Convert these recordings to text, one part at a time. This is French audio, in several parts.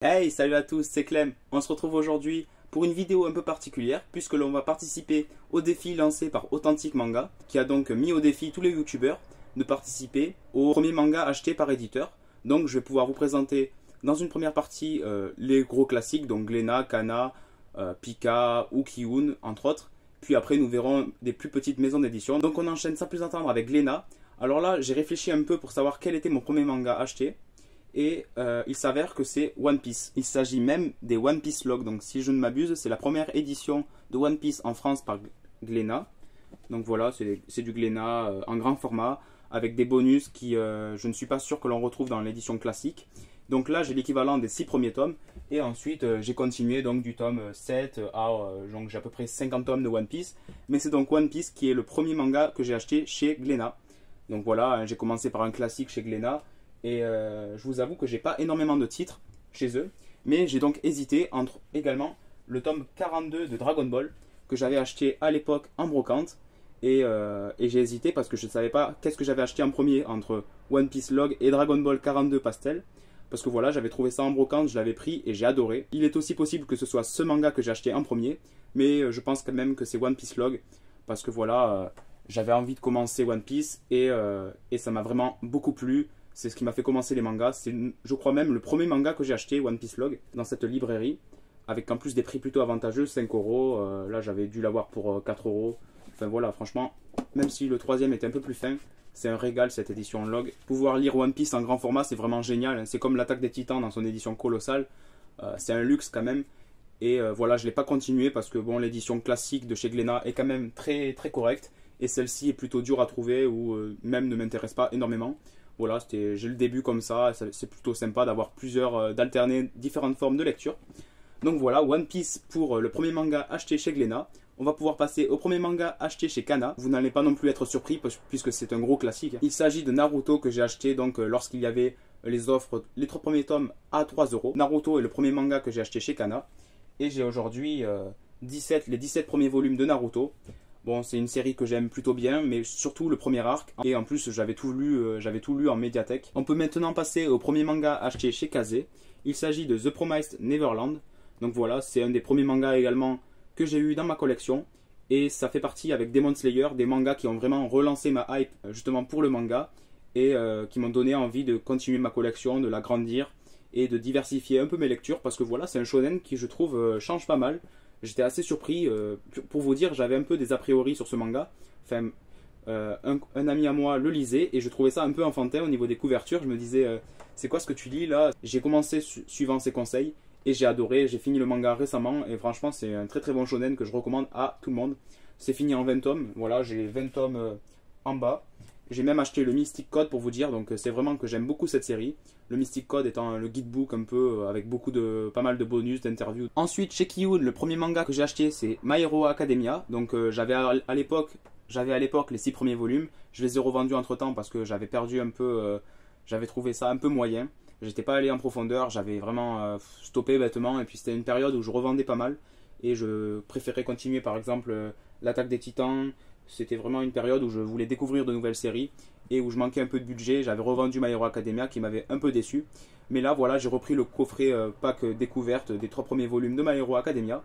Hey, salut à tous, c'est Clem. On se retrouve aujourd'hui pour une vidéo un peu particulière puisque l'on va participer au défi lancé par Authentic Manga qui a donc mis au défi tous les youtubeurs de participer au premier manga acheté par éditeur. Donc je vais pouvoir vous présenter dans une première partie les gros classiques, donc Glénat, Kana, Pika ou Kiun entre autres. Puis après nous verrons des plus petites maisons d'édition. Donc on enchaîne sans plus attendre avec Glénat. Alors là j'ai réfléchi un peu pour savoir quel était mon premier manga acheté. Et il s'avère que c'est One Piece. Il s'agit même des One Piece Log. Donc si je ne m'abuse, c'est la première édition de One Piece en France par Glénat. Donc voilà, c'est du Glénat en grand format avec des bonus qui je ne suis pas sûr que l'on retrouve dans l'édition classique. Donc là j'ai l'équivalent des 6 premiers tomes. Et ensuite j'ai continué donc du tome 7 à donc j'ai à peu près 50 tomes de One Piece. Mais c'est donc One Piece qui est le premier manga que j'ai acheté chez Glénat. Donc voilà, j'ai commencé par un classique chez Glénat. Et je vous avoue que j'ai pas énormément de titres chez eux. Mais j'ai donc hésité entre également le tome 42 de Dragon Ball que j'avais acheté à l'époque en brocante. Et j'ai hésité parce que je ne savais pas qu'est-ce que j'avais acheté en premier entre One Piece Log et Dragon Ball 42 Pastel. Parce que voilà, j'avais trouvé ça en brocante, je l'avais pris et j'ai adoré. Il est aussi possible que ce soit ce manga que j'ai acheté en premier. Mais je pense quand même que c'est One Piece Log. Parce que voilà, j'avais envie de commencer One Piece et ça m'a vraiment beaucoup plu. C'est ce qui m'a fait commencer les mangas. C'est, je crois même, le premier manga que j'ai acheté, One Piece Log, dans cette librairie. Avec en plus des prix plutôt avantageux, 5 euros. Là, j'avais dû l'avoir pour 4 euros. Enfin voilà, franchement, même si le troisième était un peu plus fin, c'est un régal cette édition Log. Pouvoir lire One Piece en grand format, c'est vraiment génial. C'est comme l'Attaque des Titans dans son édition colossale. C'est un luxe quand même. Et voilà, je ne l'ai pas continué parce que bon, l'édition classique de chez Glénat est quand même très, très correcte. Et celle-ci est plutôt dure à trouver ou même ne m'intéresse pas énormément. Voilà, j'ai le début comme ça, c'est plutôt sympa d'avoir d'alterner différentes formes de lecture. Donc voilà, One Piece pour le premier manga acheté chez Glénat. On va pouvoir passer au premier manga acheté chez Kana. Vous n'allez pas non plus être surpris puisque c'est un gros classique. Il s'agit de Naruto que j'ai acheté donc lorsqu'il y avait les offres, les 3 premiers tomes à 3 euros. Naruto est le premier manga que j'ai acheté chez Kana. Et j'ai aujourd'hui les 17 premiers volumes de Naruto. Bon, c'est une série que j'aime plutôt bien, mais surtout le premier arc. Et en plus, j'avais tout lu en médiathèque. On peut maintenant passer au premier manga acheté chez Kazé. Il s'agit de The Promised Neverland. Donc voilà, c'est un des premiers mangas également que j'ai eu dans ma collection. Et ça fait partie avec Demon Slayer, des mangas qui ont vraiment relancé ma hype justement pour le manga. Et qui m'ont donné envie de continuer ma collection, de l'agrandir et de diversifier un peu mes lectures. Parce que voilà, c'est un shonen qui je trouve change pas mal. J'étais assez surpris, pour vous dire, j'avais un peu des a priori sur ce manga. Enfin, un ami à moi le lisait et je trouvais ça un peu enfantin au niveau des couvertures. Je me disais, c'est quoi ce que tu lis là? J'ai commencé suivant ses conseils et j'ai adoré. J'ai fini le manga récemment et franchement, c'est un très très bon shonen que je recommande à tout le monde. C'est fini en 20 tomes. Voilà, j'ai 20 tomes en bas. J'ai même acheté le Mystic Code pour vous dire, donc c'est vraiment que j'aime beaucoup cette série. Le Mystic Code étant le guidebook un peu avec pas mal de bonus, d'interviews. Ensuite, chez Kiun, le premier manga que j'ai acheté c'est My Hero Academia. Donc j'avais à l'époque les 6 premiers volumes. Je les ai revendus entre temps parce que j'avais perdu un peu, j'avais trouvé ça un peu moyen. J'étais pas allé en profondeur, j'avais vraiment stoppé bêtement. Et puis c'était une période où je revendais pas mal. Et je préférais continuer par exemple l'Attaque des Titans. C'était vraiment une période où je voulais découvrir de nouvelles séries et où je manquais un peu de budget. J'avais revendu My Hero Academia qui m'avait un peu déçu. Mais là, voilà, j'ai repris le coffret pack découverte des 3 premiers volumes de My Hero Academia.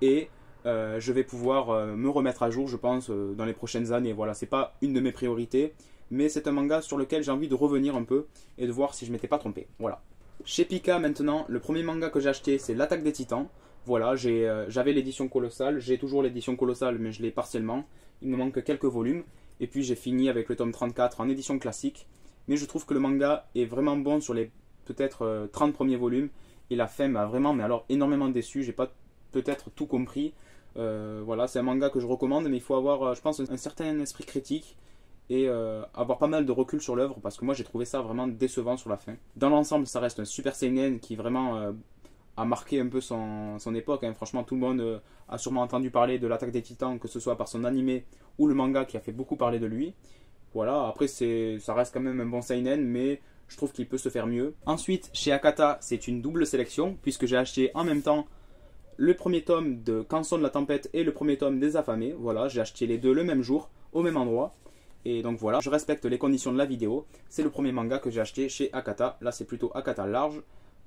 Et je vais pouvoir me remettre à jour, je pense, dans les prochaines années. Voilà, c'est pas une de mes priorités, mais c'est un manga sur lequel j'ai envie de revenir un peu et de voir si je m'étais pas trompé. Voilà. Chez Pika, maintenant, le premier manga que j'ai acheté, c'est l'Attaque des Titans. Voilà, j'avais l'édition colossale, j'ai toujours l'édition colossale, mais je l'ai partiellement. Il me manque quelques volumes. Et puis j'ai fini avec le tome 34 en édition classique. Mais je trouve que le manga est vraiment bon sur les peut-être 30 premiers volumes. Et la fin m'a vraiment, mais alors énormément déçu. J'ai pas peut-être tout compris. Voilà, c'est un manga que je recommande, mais il faut avoir, je pense, un certain esprit critique. Et avoir pas mal de recul sur l'œuvre. Parce que moi j'ai trouvé ça vraiment décevant sur la fin. Dans l'ensemble, ça reste un super seinen qui vraiment a marqué un peu son époque. Hein. Franchement, tout le monde a sûrement entendu parler de l'Attaque des Titans, que ce soit par son animé ou le manga qui a fait beaucoup parler de lui. Voilà, après ça reste quand même un bon seinen, mais je trouve qu'il peut se faire mieux. Ensuite, chez Akata, c'est une double sélection, puisque j'ai acheté en même temps le premier tome de Quand sonne la tempête et le premier tome des Affamés. Voilà, j'ai acheté les deux le même jour, au même endroit. Et donc voilà, je respecte les conditions de la vidéo. C'est le premier manga que j'ai acheté chez Akata. Là, c'est plutôt Akata large.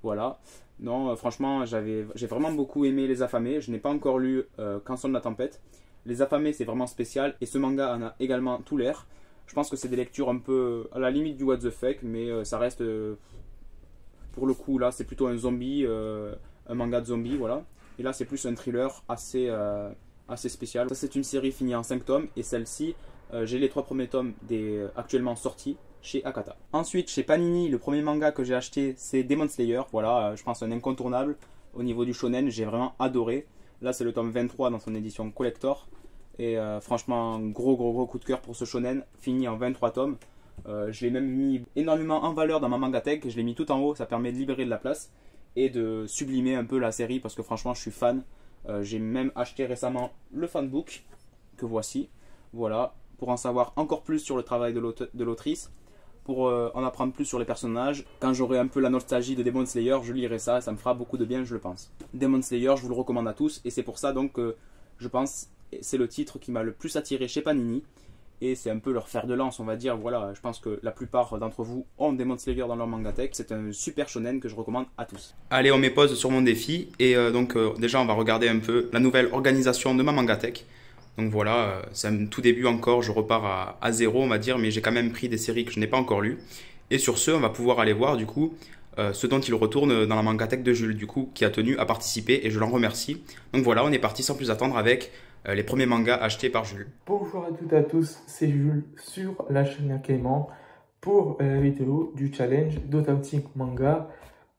Voilà. Non, franchement, j'ai vraiment beaucoup aimé Les Affamés. Je n'ai pas encore lu Quand sonne la tempête. Les Affamés, c'est vraiment spécial. Et ce manga en a également tout l'air. Je pense que c'est des lectures un peu à la limite du what the fuck, mais ça reste, pour le coup, là, c'est plutôt un zombie, un manga de zombie, voilà. Et là, c'est plus un thriller assez spécial. Ça, c'est une série finie en 5 tomes. Et celle-ci, j'ai les 3 premiers tomes actuellement sortis chez Akata. Ensuite, chez Panini, le premier manga que j'ai acheté, c'est Demon Slayer. Voilà, je pense un incontournable au niveau du shonen. J'ai vraiment adoré. Là, c'est le tome 23 dans son édition collector. Et franchement, gros coup de cœur pour ce shonen, fini en 23 tomes. Je l'ai même mis énormément en valeur dans ma mangatech. Je l'ai mis tout en haut, ça permet de libérer de la place et de sublimer un peu la série parce que franchement, je suis fan. J'ai même acheté récemment le fanbook que voici. Voilà, pour en savoir encore plus sur le travail de l'autrice, pour en apprendre plus sur les personnages. Quand j'aurai un peu la nostalgie de Demon Slayer, je lirai ça et ça me fera beaucoup de bien, je le pense. Demon Slayer, je vous le recommande à tous et c'est pour ça donc que je pense c'est le titre qui m'a le plus attiré chez Panini. Et c'est un peu leur fer de lance, on va dire. Voilà, je pense que la plupart d'entre vous ont Demon Slayer dans leur mangatech. C'est un super shonen que je recommande à tous. Allez, on met pause sur mon défi. Et déjà, on va regarder un peu la nouvelle organisation de ma mangatech. Donc voilà, c'est un tout début encore. Je repars à zéro, on va dire. Mais j'ai quand même pris des séries que je n'ai pas encore lues. Et sur ce, on va pouvoir aller voir, du coup, ce dont il retourne dans la mangatech de Jules, du coup, qui a tenu à participer. Et je l'en remercie. Donc voilà, on est parti sans plus attendre avec les premiers mangas achetés par Jules. Bonjour à toutes et à tous, c'est Jules sur la chaîne Clément pour la vidéo du challenge d'Authentic Manga,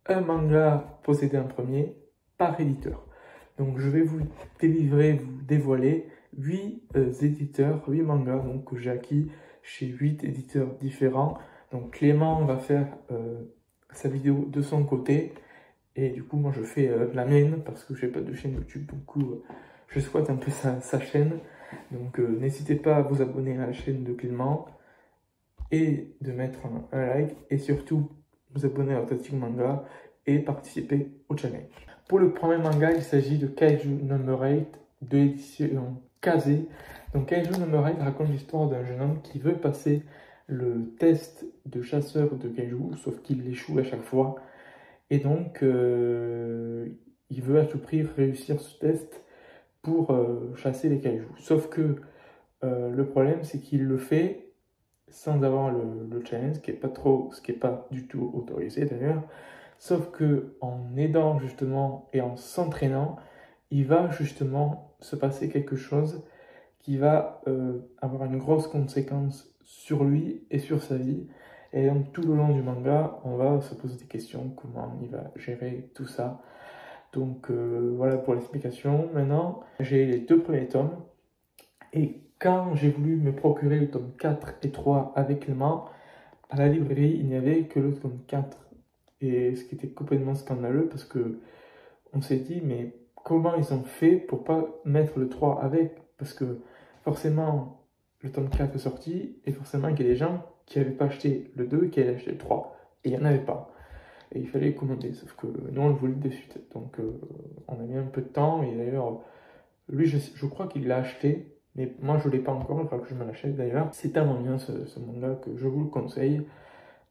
un manga possédé en premier par éditeur. Donc je vais vous dévoiler 8 éditeurs, 8 mangas donc, que j'ai acquis chez 8 éditeurs différents. Donc Clément va faire sa vidéo de son côté et du coup moi je fais la mienne parce que j'ai pas de chaîne YouTube, donc je squatte un peu sa chaîne. Donc n'hésitez pas à vous abonner à la chaîne de Clément et de mettre un like et surtout vous abonner à Authentic Manga et participer au challenge. Pour le premier manga, il s'agit de Kaiju Number 8 de l'édition Kaze. Donc Kaiju Number 8 raconte l'histoire d'un jeune homme qui veut passer le test de chasseur de kaiju, sauf qu'il échoue à chaque fois. Et donc il veut à tout prix réussir ce test pour chasser les cailloux. Sauf que le problème, c'est qu'il le fait sans avoir le challenge, ce qui est pas du tout autorisé d'ailleurs. Sauf que en aidant justement et en s'entraînant, il va justement se passer quelque chose qui va avoir une grosse conséquence sur lui et sur sa vie. Et donc tout le long du manga, on va se poser des questions, comment il va gérer tout ça. Donc voilà pour l'explication. Maintenant, j'ai les 2 premiers tomes. Et quand j'ai voulu me procurer le tome 4 et 3 avec Clément, à la librairie, il n'y avait que le tome 4. Et ce qui était complètement scandaleux parce que on s'est dit, mais comment ils ont fait pour pas mettre le 3 avec? Parce que forcément, le tome 4 est sorti et forcément il y a des gens qui n'avaient pas acheté le 2 et qui avaient acheté le 3. Et il n'y en avait pas. Et il fallait commander, sauf que nous on le voulait de suite. Donc on a mis un peu de temps, et d'ailleurs, lui je crois qu'il l'a acheté, mais moi je ne l'ai pas encore, il faudra que je me l'achète d'ailleurs. C'est tellement bien ce manga que je vous le conseille.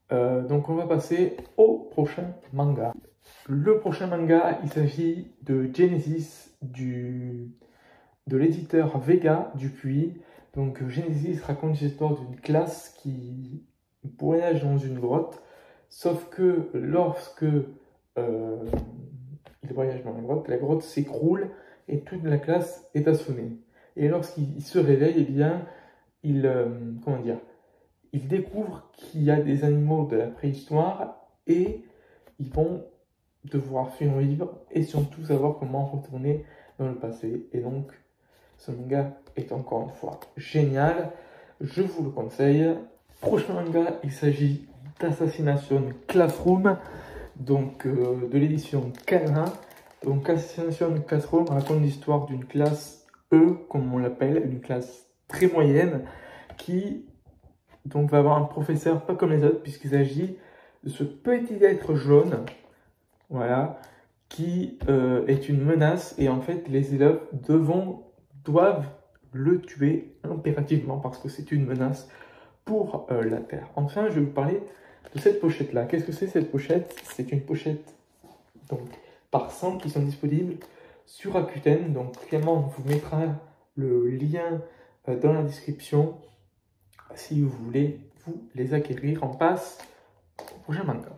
Donc on va passer au prochain manga. Le prochain manga, il s'agit de Genesis, de l'éditeur Vega Dupuis. Donc Genesis raconte l'histoire d'une classe qui voyage dans une grotte. Sauf que lorsque il voyage dans la grotte s'écroule et toute la classe est assommée. Et lorsqu'il se réveille, eh bien, il découvre qu'il y a des animaux de la préhistoire et ils vont devoir survivre et surtout savoir comment retourner dans le passé. Et donc, ce manga est encore une fois génial. Je vous le conseille. Prochain manga, il s'agit d'Assassination Classroom, donc de l'édition Kana. Donc Assassination Classroom raconte l'histoire d'une classe E, comme on l'appelle, une classe très moyenne, qui donc va avoir un professeur pas comme les autres, puisqu'il s'agit de ce petit être jaune, voilà, qui est une menace, et en fait les élèves doivent le tuer impérativement parce que c'est une menace pour la Terre. Enfin, je vais vous parler de cette pochette-là. Qu'est-ce que c'est cette pochette? C'est une pochette donc par 100 qui sont disponibles sur Rakuten. Donc Clément vous mettra le lien dans la description si vous voulez vous les acquérir. On passe au prochain manga.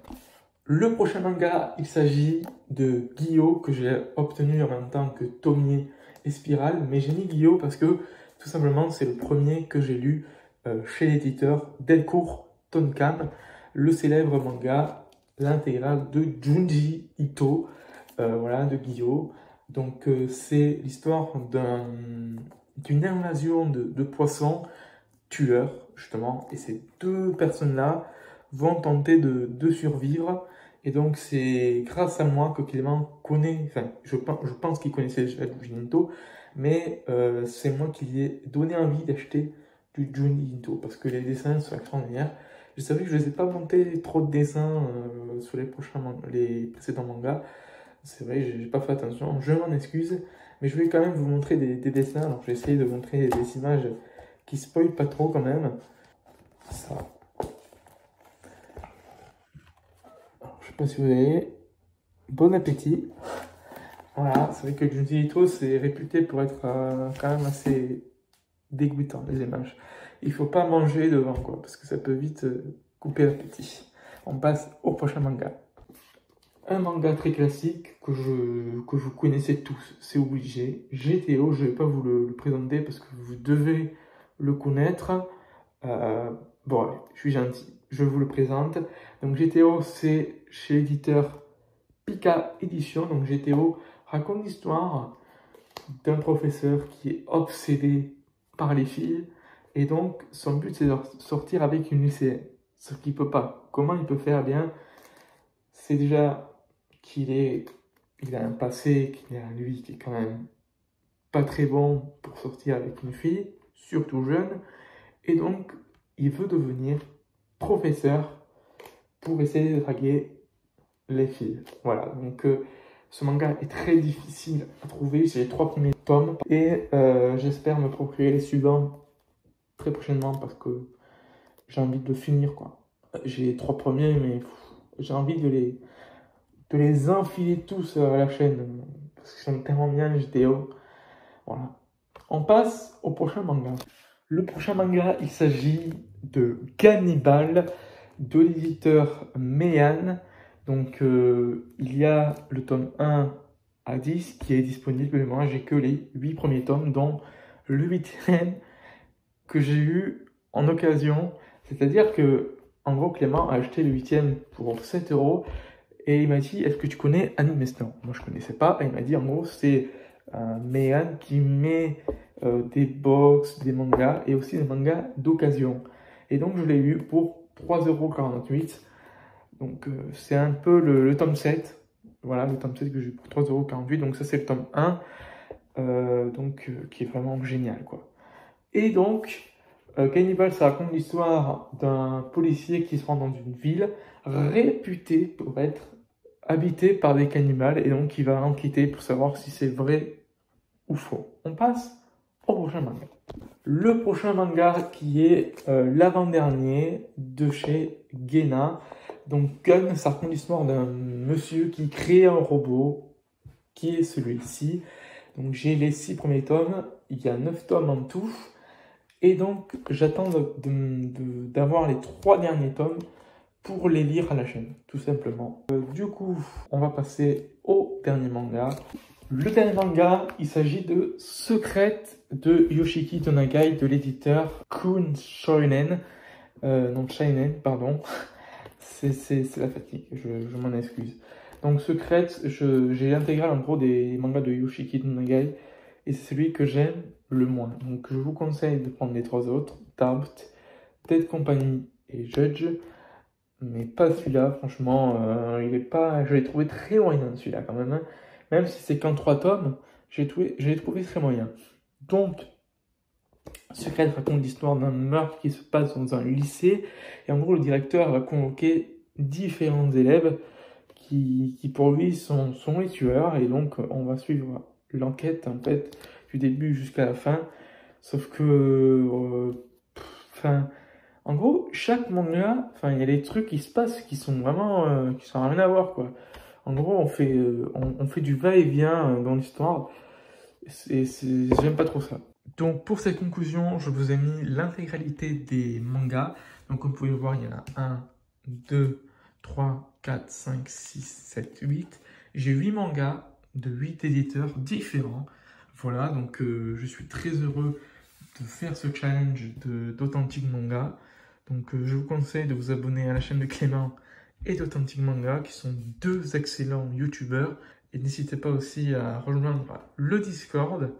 Le prochain manga, il s'agit de Guillaume, que j'ai obtenu en même temps que Tomie et Spirale, mais j'ai mis Guillaume parce que tout simplement c'est le premier que j'ai lu chez l'éditeur Delcourt Tonkam, le célèbre manga, l'intégrale de Junji Ito, voilà, de Guillaume. Donc c'est l'histoire d'une invasion de poissons tueurs, justement, et ces deux personnes-là vont tenter de survivre. Et donc c'est grâce à moi que Clément connaît, enfin je pense qu'il connaissait déjà Junji Ito, mais c'est moi qui lui ai donné envie d'acheter du Junji Ito, parce que les dessins sont extraordinaires. Je savais que je ne les ai pas montés trop de dessins sur les précédents mangas. C'est vrai, j'ai pas fait attention, je m'en excuse, mais je vais quand même vous montrer des dessins. Alors je vais essayer de montrer des images qui spoilent pas trop quand même. Ça. Alors, je sais pas si vous avez. Bon appétit. Voilà, c'est vrai que Junji Ito c'est réputé pour être quand même assez dégoûtant les images. Il faut pas manger devant quoi, parce que ça peut vite couper l'appétit. On passe au prochain manga. Un manga très classique que vous connaissez tous, c'est obligé. GTO, je ne vais pas vous le présenter parce que vous devez le connaître. Bon, allez, je suis gentil, je vous le présente. Donc GTO, c'est chez l'éditeur Pika Édition. Donc GTO raconte l'histoire d'un professeur qui est obsédé par les filles. Et donc, son but, c'est de sortir avec une lycéenne. Ce qu'il ne peut pas. Comment il peut faire? Eh bien, c'est déjà il a un passé qui est à lui, qui est quand même pas très bon pour sortir avec une fille, surtout jeune, et donc il veut devenir professeur pour essayer de draguer les filles. Voilà, donc ce manga est très difficile à trouver, c'est les 3 premiers tomes, et j'espère me procurer les suivants très prochainement parce que j'ai envie de le finir, quoi. J'ai les 3 premiers, mais j'ai envie de les enfiler tous à la chaîne, parce qu'ils sont tellement bien les GTO. Voilà. On passe au prochain manga. Le prochain manga, il s'agit de Cannibal, de l'éditeur Meian. Donc, il y a le tome 1 à 10 qui est disponible, mais moi j'ai que les 8 premiers tomes, dont le 8e que j'ai eu en occasion. C'est-à-dire que, en gros, Clément a acheté le 8e pour 7 €. Et il m'a dit, est-ce que tu connais Anime Snow? Moi, je ne connaissais pas. Et il m'a dit, en gros, c'est Meian qui met des box, des mangas et aussi des mangas d'occasion. Et donc, je l'ai eu pour 3,48 €. Donc, c'est un peu le tome 7. Voilà, le tome 7 que j'ai eu pour 3,48 €. Donc, ça, c'est le tome 1. Qui est vraiment génial, quoi. Et donc, Cannibal, ça raconte l'histoire d'un policier qui se rend dans une ville réputée pour être habitée par des cannibales, et donc il va enquêter pour savoir si c'est vrai ou faux. On passe au prochain manga. Le prochain manga qui est l'avant-dernier de chez Gena. Donc Gun, ça raconte l'histoire d'un monsieur qui crée un robot, qui est celui-ci. Donc j'ai les 6 premiers tomes, il y a 9 tomes en tout. Et donc, j'attends d'avoir les 3 derniers tomes pour les lire à la chaîne, tout simplement. Du coup, on va passer au dernier manga. Le dernier manga, il s'agit de Secret de Yoshiki Tonagai, de l'éditeur Kun Shonen. Non, Shinen, pardon. C'est la fatigue, je m'en excuse. Donc, Secret, j'ai l'intégrale en gros des mangas de Yoshiki Tonagai. Et c'est celui que j'aime le moins. Donc je vous conseille de prendre les 3 autres, Doubt, Dead Company et Judge. Mais pas celui-là, franchement, je l'ai trouvé très moyen celui-là quand même. Hein. Même si c'est qu'en 3 tomes, je l'ai trouvé très moyen. Donc, Secret raconte l'histoire d'un meurtre qui se passe dans un lycée. Et en gros, le directeur va convoquer différents élèves qui pour lui sont les tueurs. Et donc, on va suivre l'enquête en fait du début jusqu'à la fin, sauf que en gros chaque manga, il y a des trucs qui se passent qui sont vraiment qui sont rien à voir, quoi. En gros, on fait du va-et-vient dans l'histoire. J'aime pas trop ça. Donc, pour cette conclusion, je vous ai mis l'intégralité des mangas. Donc, comme vous pouvez le voir, il y en a 1, 2, 3, 4, 5, 6, 7, 8. J'ai 8 mangas de 8 éditeurs différents. Voilà, donc je suis très heureux de faire ce challenge d'Authentic Manga. Donc, je vous conseille de vous abonner à la chaîne de Clément et d'Authentic Manga, qui sont deux excellents youtubeurs. Et n'hésitez pas aussi à rejoindre le Discord.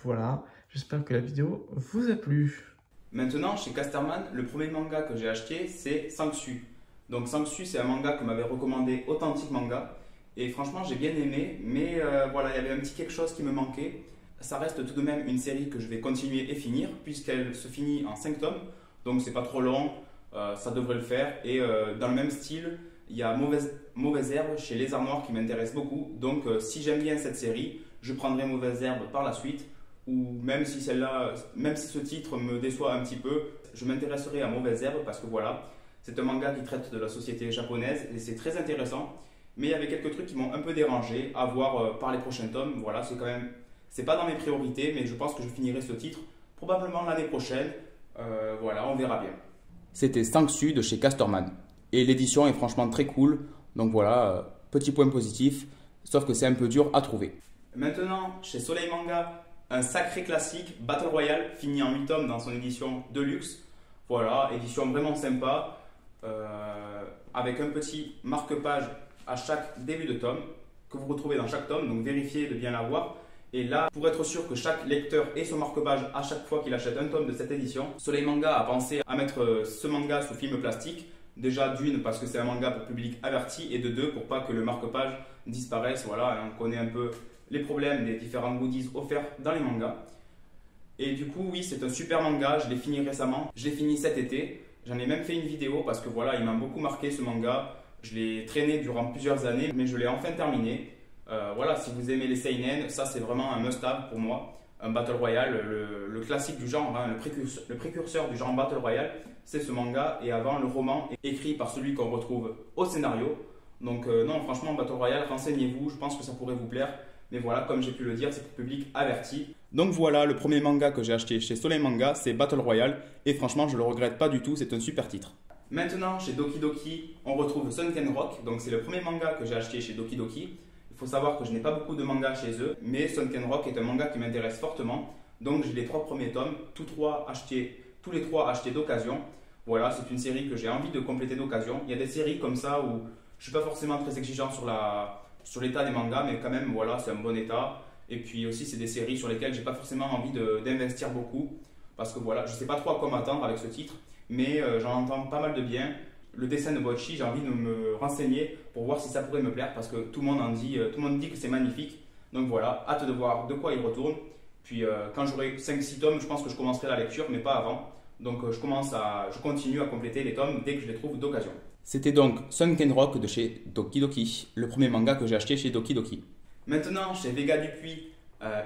Voilà, j'espère que la vidéo vous a plu. Maintenant, chez Casterman, le premier manga que j'ai acheté, c'est Sanxu. Donc Sanxu, c'est un manga que m'avait recommandé Authentic Manga. Et franchement, j'ai bien aimé, mais voilà, il y avait un petit quelque chose qui me manquait. Ça reste tout de même une série que je vais continuer et finir, puisqu'elle se finit en 5 tomes. Donc c'est pas trop long, ça devrait le faire. Et dans le même style, il y a Mauvaise Herbe chez Les Arts Noirs qui m'intéresse beaucoup. Donc si j'aime bien cette série, je prendrai Mauvaise Herbe par la suite. Ou même si ce titre me déçoit un petit peu, je m'intéresserai à Mauvaise Herbe parce que voilà, c'est un manga qui traite de la société japonaise et c'est très intéressant. Mais il y avait quelques trucs qui m'ont un peu dérangé, à voir par les prochains tomes. Voilà, c'est pas dans mes priorités, mais je pense que je finirai ce titre probablement l'année prochaine. Voilà, on verra bien. C'était Sanxu de chez Casterman. Et l'édition est franchement très cool. Donc voilà, petit point positif, sauf que c'est un peu dur à trouver. Maintenant, chez Soleil Manga, un sacré classique, Battle Royale, fini en 8 tomes dans son édition Deluxe. Voilà, édition vraiment sympa, avec un petit marque-page à chaque début de tome, que vous retrouvez dans chaque tome, donc vérifiez de bien l'avoir. Et là, pour être sûr que chaque lecteur ait son marque-page à chaque fois qu'il achète un tome de cette édition, Soleil Manga a pensé à mettre ce manga sous film plastique. Déjà d'une parce que c'est un manga pour public averti et de deux pour pas que le marque-page disparaisse. Voilà, on connaît un peu les problèmes des différents goodies offerts dans les mangas. Et du coup, oui, c'est un super manga, je l'ai fini récemment, je l'ai fini cet été. J'en ai même fait une vidéo parce que voilà, il m'a beaucoup marqué ce manga. Je l'ai traîné durant plusieurs années, mais je l'ai enfin terminé. Voilà, si vous aimez les seinen, ça c'est vraiment un must-have pour moi. Un Battle Royale, le classique du genre, hein, le précurseur du genre Battle Royale, c'est ce manga. Et avant, le roman est écrit par celui qu'on retrouve au scénario. Donc non, franchement, Battle Royale, renseignez-vous, je pense que ça pourrait vous plaire. Mais voilà, comme j'ai pu le dire, c'est pour public averti. Donc voilà, le premier manga que j'ai acheté chez Soleil Manga, c'est Battle Royale. Et franchement, je le regrette pas du tout, c'est un super titre. Maintenant, chez Doki Doki, on retrouve Sunken Rock. Donc c'est le premier manga que j'ai acheté chez Doki Doki. Il faut savoir que je n'ai pas beaucoup de mangas chez eux, mais Sunken Rock est un manga qui m'intéresse fortement. Donc j'ai les 3 premiers tomes, tous les trois achetés d'occasion. Voilà, c'est une série que j'ai envie de compléter d'occasion. Il y a des séries comme ça où je ne suis pas forcément très exigeant sur l'état des mangas, mais quand même, voilà, c'est un bon état. Et puis aussi, c'est des séries sur lesquelles j'ai pas forcément envie d'investir beaucoup. Parce que voilà, je sais pas trop à quoi m'attendre avec ce titre, mais j'en entends pas mal de bien. Le dessin de Bocchi, j'ai envie de me renseigner pour voir si ça pourrait me plaire parce que tout le monde dit que c'est magnifique. Donc voilà, hâte de voir de quoi il retourne. Puis quand j'aurai 5-6 tomes, je pense que je commencerai la lecture, mais pas avant. Donc je continue à compléter les tomes dès que je les trouve d'occasion. C'était donc Sunken Rock de chez Doki Doki, le premier manga que j'ai acheté chez Doki Doki. Maintenant, chez Vega Dupuis,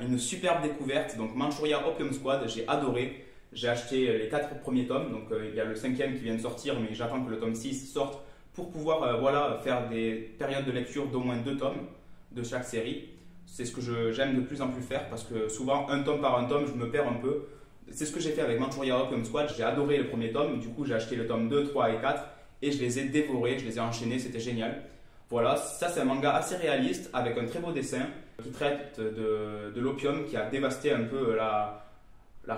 une superbe découverte, donc Manchuria Opium Squad, j'ai adoré. J'ai acheté les 4 premiers tomes, donc il y a le 5e qui vient de sortir, mais j'attends que le tome 6 sorte pour pouvoir voilà, faire des périodes de lecture d'au moins 2 tomes de chaque série. C'est ce que j'aime de plus en plus faire parce que souvent, un tome par un tome, je me perds un peu. C'est ce que j'ai fait avec Manchuria Opium Squad, j'ai adoré le premier tome, du coup j'ai acheté le tome 2, 3 et 4 et je les ai dévorés, je les ai enchaînés, c'était génial. Voilà, ça c'est un manga assez réaliste avec un très beau dessin qui traite de l'opium qui a dévasté un peu la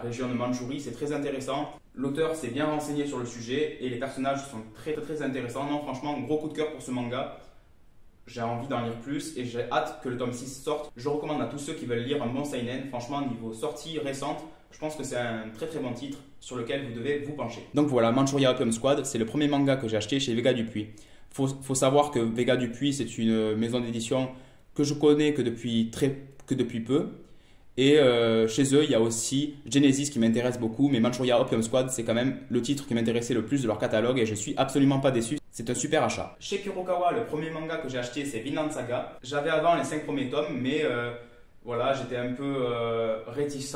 région de Mandchourie, c'est très intéressant. L'auteur s'est bien renseigné sur le sujet et les personnages sont très très intéressants. Non, franchement, gros coup de cœur pour ce manga. J'ai envie d'en lire plus et j'ai hâte que le tome 6 sorte. Je recommande à tous ceux qui veulent lire un bon seinen. Franchement, niveau sortie récente, je pense que c'est un très très bon titre sur lequel vous devez vous pencher. Donc voilà, Manchuria Opium Squad, c'est le premier manga que j'ai acheté chez Vega Dupuis. Faut savoir que Vega Dupuis, c'est une maison d'édition que je connais que depuis peu. Et chez eux, il y a aussi Genesis qui m'intéresse beaucoup, mais Manchuria Opium Squad, c'est quand même le titre qui m'intéressait le plus de leur catalogue et je suis absolument pas déçu. C'est un super achat. Chez Kurokawa, le premier manga que j'ai acheté, c'est Vinland Saga. J'avais avant les 5 premiers tomes, mais voilà, j'étais un peu réticent.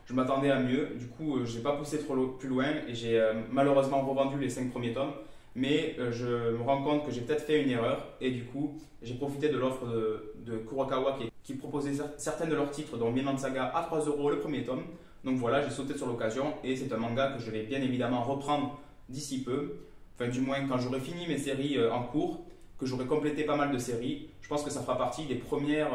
Je m'attendais à mieux. Du coup, je n'ai pas poussé trop plus loin et j'ai malheureusement revendu les 5 premiers tomes. mais je me rends compte que j'ai peut-être fait une erreur et du coup j'ai profité de l'offre de Kurokawa qui proposait certains de leurs titres, dont Vinland Saga à 3 € le premier tome. Donc voilà, j'ai sauté sur l'occasion et c'est un manga que je vais bien évidemment reprendre d'ici peu. Enfin, du moins quand j'aurai fini mes séries en cours, que j'aurai complété pas mal de séries, je pense que ça fera partie des premières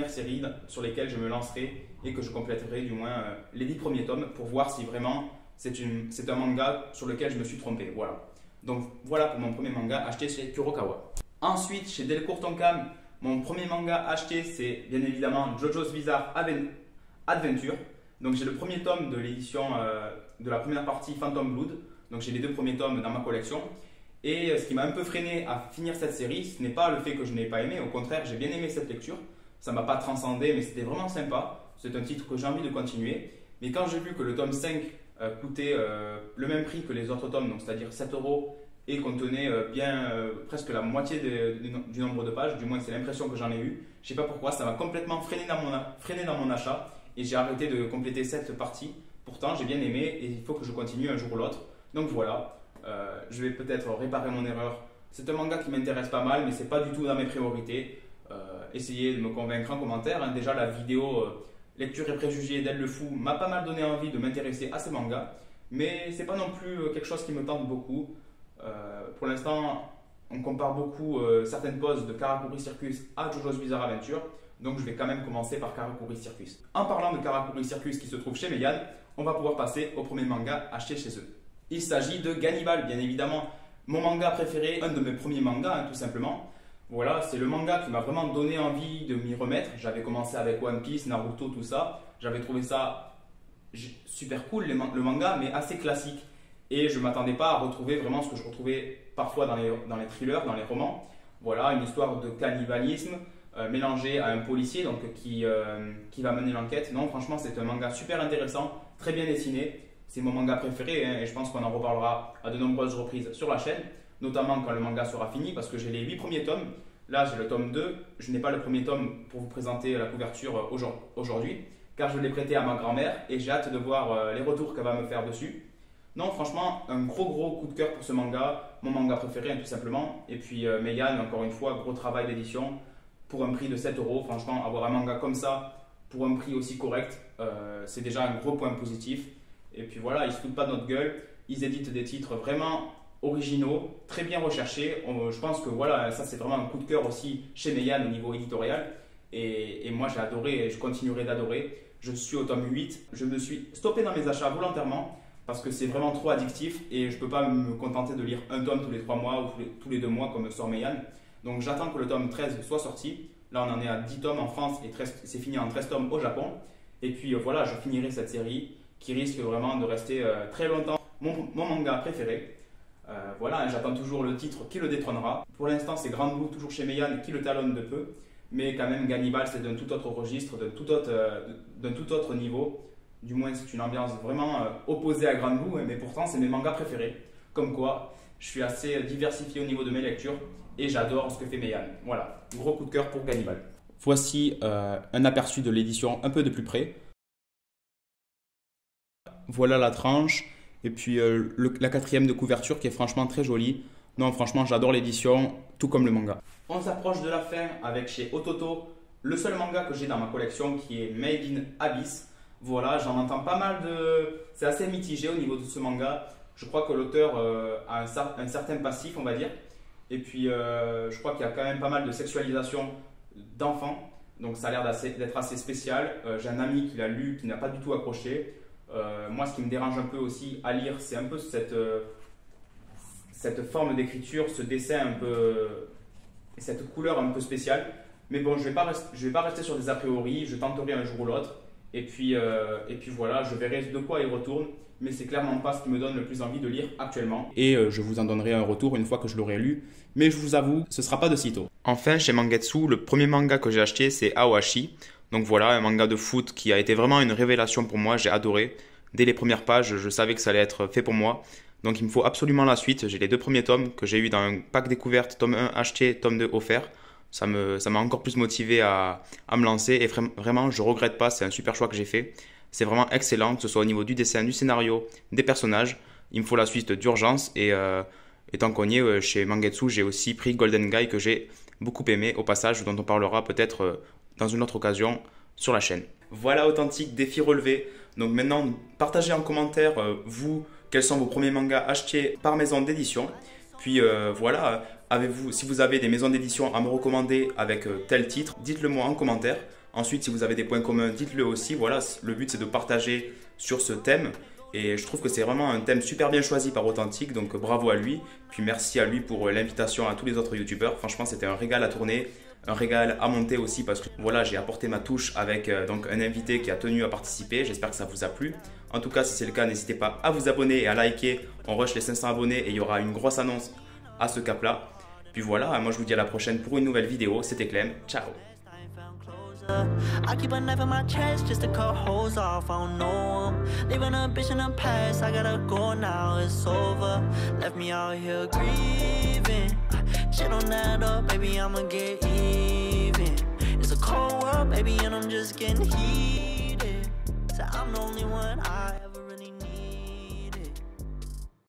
séries sur lesquelles je me lancerai et que je compléterai du moins les 10 premiers tomes pour voir si vraiment c'est un manga sur lequel je me suis trompé. Voilà. Donc voilà pour mon premier manga acheté chez Kurokawa. Ensuite, chez Delcourt Tonkam, mon premier manga acheté, c'est bien évidemment JoJo's Bizarre Adventure. Donc j'ai le premier tome de l'édition de la première partie Phantom Blood. Donc j'ai les 2 premiers tomes dans ma collection. Et ce qui m'a un peu freiné à finir cette série, ce n'est pas le fait que je n'ai pas aimé. Au contraire, j'ai bien aimé cette lecture. Ça ne m'a pas transcendé, mais c'était vraiment sympa. C'est un titre que j'ai envie de continuer. Mais quand j'ai vu que le tome 5 coûtait le même prix que les autres tomes, donc c'est-à-dire 7 € et contenait presque la moitié du nombre de pages, du moins c'est l'impression que j'en ai eue. Je ne sais pas pourquoi, ça m'a complètement freiné dans mon achat et j'ai arrêté de compléter cette partie. Pourtant, j'ai bien aimé et il faut que je continue un jour ou l'autre. Donc voilà, je vais peut-être réparer mon erreur. C'est un manga qui m'intéresse pas mal, mais ce n'est pas du tout dans mes priorités. Essayez de me convaincre en commentaire. Déjà, la vidéo Lecture et préjugés d'El le Fou m'a pas mal donné envie de m'intéresser à ce manga, mais c'est pas non plus quelque chose qui me tente beaucoup. Pour l'instant, on compare beaucoup certaines poses de Karakuri Circus à JoJo's Bizarre Adventure, donc je vais quand même commencer par Karakuri Circus. En parlant de Karakuri Circus qui se trouve chez Meian, on va pouvoir passer au premier manga acheté chez eux. Il s'agit de Gannibal, bien évidemment, mon manga préféré, un de mes premiers mangas tout simplement. Voilà, c'est le manga qui m'a vraiment donné envie de m'y remettre. J'avais commencé avec One Piece, Naruto, tout ça. J'avais trouvé ça super cool, le manga, mais assez classique. Et je ne m'attendais pas à retrouver vraiment ce que je retrouvais parfois dans les thrillers, dans les romans. Voilà, une histoire de cannibalisme mélangée à un policier donc, qui va mener l'enquête. Non, franchement, c'est un manga super intéressant, très bien dessiné. C'est mon manga préféré et je pense qu'on en reparlera à de nombreuses reprises sur la chaîne, notamment quand le manga sera fini parce que j'ai les 8 premiers tomes. Là, j'ai le tome 2. Je n'ai pas le premier tome pour vous présenter la couverture aujourd'hui car je l'ai prêté à ma grand-mère et j'ai hâte de voir les retours qu'elle va me faire dessus. Non, franchement, un gros coup de cœur pour ce manga, mon manga préféré tout simplement. Et puis Meian, encore une fois, gros travail d'édition pour un prix de 7 €. Franchement, avoir un manga comme ça pour un prix aussi correct, c'est déjà un gros point positif. Et puis voilà, ils ne se foutent pas de notre gueule, ils éditent des titres vraiment originaux, très bien recherchés. Je pense que voilà, ça c'est vraiment un coup de cœur aussi chez Meian au niveau éditorial. Et moi j'ai adoré et je continuerai d'adorer. Je suis au tome 8, je me suis stoppé dans mes achats volontairement parce que c'est vraiment trop addictif et je ne peux pas me contenter de lire un tome tous les 3 mois ou tous les 2 mois comme sort Meian. Donc j'attends que le tome 13 soit sorti. Là on en est à 10 tomes en France et c'est fini en 13 tomes au Japon. Et puis voilà, je finirai cette série qui risque vraiment de rester très longtemps mon manga préféré. Voilà, j'attends toujours le titre qui le détrônera. Pour l'instant, c'est Grand Blue, toujours chez Meian, qui le talonne de peu. Mais quand même, Gannibal, c'est d'un tout autre registre, d'un tout autre niveau. Du moins, c'est une ambiance vraiment opposée à Grand Blue, mais pourtant, c'est mes mangas préférés. Comme quoi, je suis assez diversifié au niveau de mes lectures et j'adore ce que fait Meian. Voilà, gros coup de cœur pour Gannibal. Voici un aperçu de l'édition un peu de plus près. Voilà la tranche. Et puis la 4e de couverture qui est franchement très jolie. Non, franchement, j'adore l'édition, tout comme le manga. On s'approche de la fin avec chez Ototo, le seul manga que j'ai dans ma collection qui est Made in Abyss. Voilà, j'en entends pas mal de... C'est assez mitigé au niveau de ce manga. Je crois que l'auteur a un certain passif, on va dire. Et puis, je crois qu'il y a quand même pas mal de sexualisation d'enfants. Donc, ça a l'air d'être assez spécial. J'ai un ami qui l'a lu, qui n'a pas du tout accroché. Moi, ce qui me dérange un peu aussi à lire, c'est un peu cette forme d'écriture, ce dessin un peu, cette couleur un peu spéciale. Mais bon, je vais pas rester sur des a priori, je tenterai un jour ou l'autre. Et puis voilà, je verrai de quoi il retourne. Mais c'est clairement pas ce qui me donne le plus envie de lire actuellement. Et je vous en donnerai un retour une fois que je l'aurai lu. Mais je vous avoue, ce sera pas de sitôt. Enfin, chez Mangetsu, le premier manga que j'ai acheté, c'est Aoashi. Donc voilà, un manga de foot qui a été vraiment une révélation pour moi, j'ai adoré. Dès les premières pages, je savais que ça allait être fait pour moi. Donc il me faut absolument la suite. J'ai les 2 premiers tomes que j'ai eu dans un pack découverte, tome 1 acheté, tome 2 offert. Ça m'a encore plus motivé à me lancer et vraiment, je ne regrette pas, c'est un super choix que j'ai fait. C'est vraiment excellent, que ce soit au niveau du dessin, du scénario, des personnages. Il me faut la suite d'urgence et Et tant qu'on y est, chez Mangetsu, j'ai aussi pris Golden Guy que j'ai beaucoup aimé au passage, dont on parlera peut-être dans une autre occasion sur la chaîne. Voilà, authentique, défi relevé. Donc maintenant, partagez en commentaire, vous, quels sont vos premiers mangas achetés par maison d'édition. Puis voilà, si vous avez des maisons d'édition à me recommander avec tel titre, dites-le moi en commentaire. Ensuite, si vous avez des points communs, dites-le aussi. Voilà, le but c'est de partager sur ce thème. Et je trouve que c'est vraiment un thème super bien choisi par Authentique, donc bravo à lui. Puis merci à lui pour l'invitation à tous les autres youtubeurs. Franchement, c'était un régal à tourner, un régal à monter aussi parce que voilà, j'ai apporté ma touche avec donc un invité qui a tenu à participer. J'espère que ça vous a plu. En tout cas, si c'est le cas, n'hésitez pas à vous abonner et à liker. On rush les 500 abonnés et il y aura une grosse annonce à ce cap-là. Puis voilà, moi je vous dis à la prochaine pour une nouvelle vidéo. C'était Clem, ciao. I keep a knife in my chest just to cut holes off. I don't know 'em. Leaving a bitch in the past. I gotta go now. It's over. Left me out here grieving. Shit don't add up, baby. I'ma get even. It's a cold world, baby, and I'm just getting heated. So I'm the only one.